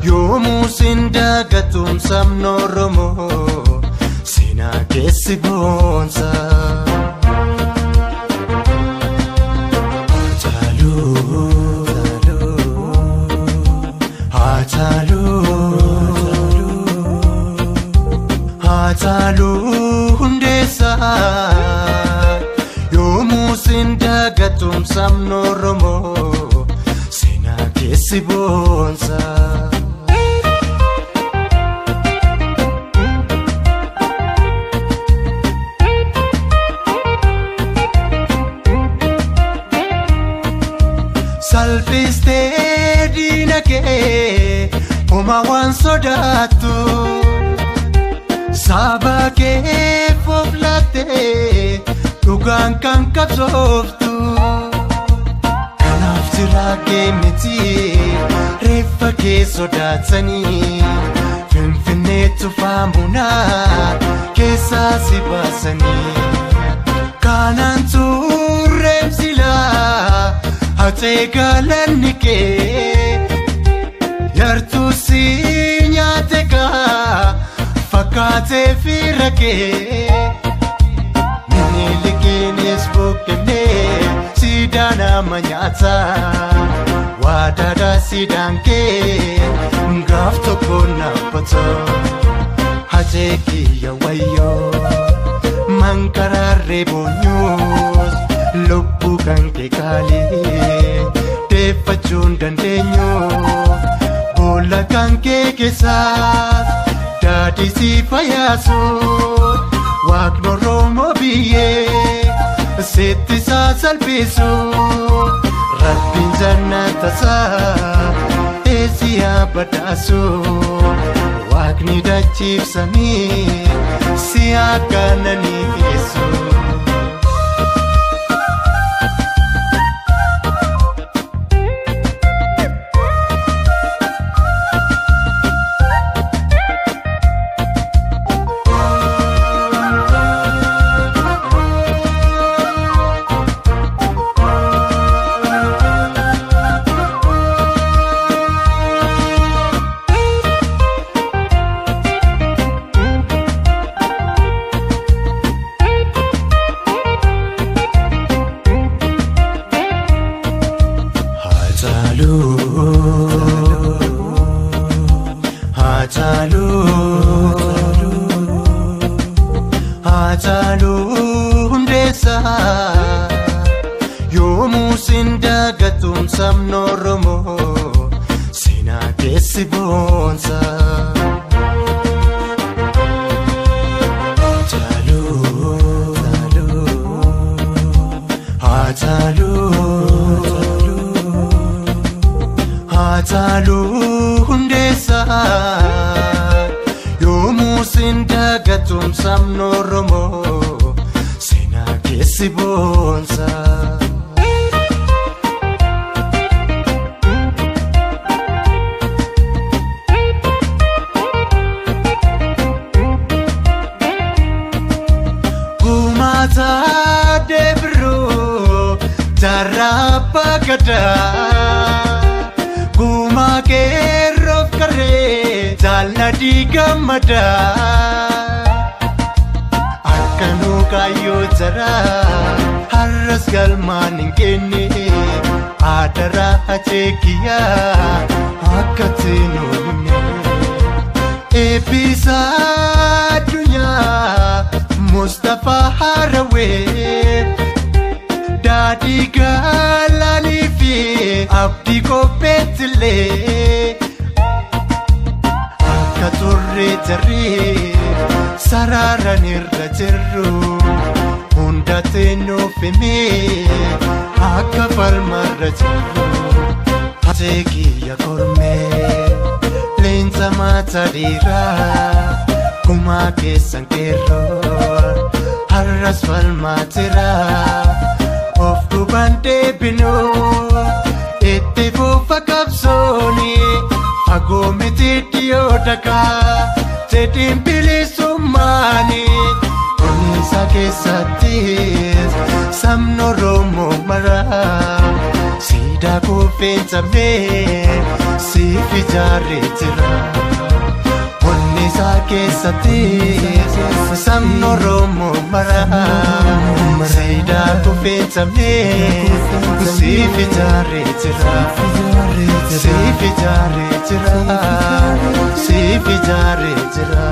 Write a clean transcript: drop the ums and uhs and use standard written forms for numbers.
yoomuu sindagatum sabno Oromoo seenaa keessi boonsa. Haataluu hundeessaa yoomuu sindagatum sabno Oromoo seenaa keessi boonsa. Salphistee diina kee homa waan sodaattu saba kee foflattee dhugaan kan qabsooftu kanaaf jiraa kee miti reeffa kee sodaatanii Finfinneetti faamunaa keessaa si baasanii kanaan turreemsilaa hatee galanni kee yartuu si nyaate kaa fakkaatee fiira kee minilikiinis buqqifnee siidaan amma nyaata waadaadhaa siidaan kee gaaf tokko naabbata hatee kiyya wayyoo mankaraarree boonyuus lubbuu kan kee kaalee deeffachuun dandeenyu boolla kan kee keessaas daadhii si fayyaasu waaqni Oromoo biyyee sitti isaa salphisu rabbiin jannata isaa eessi haa badhaasu waaqni dachiibsanii si akkananii geessu. Haataluu hundeessaa yoomuu sindagatum sabno Oromoo seenaa keessi boonsa. Haataluu hundeessaa yoomuu sindagatum sabno Oromoo seenaa keessi boonsa. Gumaataa deebiiroo jarrabaa gadaa gumaa keerroof karree jaalladhii gammadaa akkanuu kaayyoo jaraa har'as galmaan hin kenne aadaraa acheekiyyaa akka teenuunne eebbisaa addunyaa Mustafaa Harawee daadhii galaanii fi abdii kopheettilee akka turre jarree sararaan irra jirru hunda teenuuf himee akka falmarra jirru hatee kiyya kormee leenca maata dhiiraa gumaa keessan keerroo har'as falmaatira of duubaan deebinuu itti fufa qabsooni fagoo miti dhiyoo dhagaa jedhiin bilisummaani oniisa keessattis sabni Oromoo maraa siidaa kuufeensamee siif ijaaree jira. Onni isaa keessatti sabni Oromoo mara siidaa kuufeensamee siif ijaaree jira. Siif ijaaree jira. Siif ijaaree jira.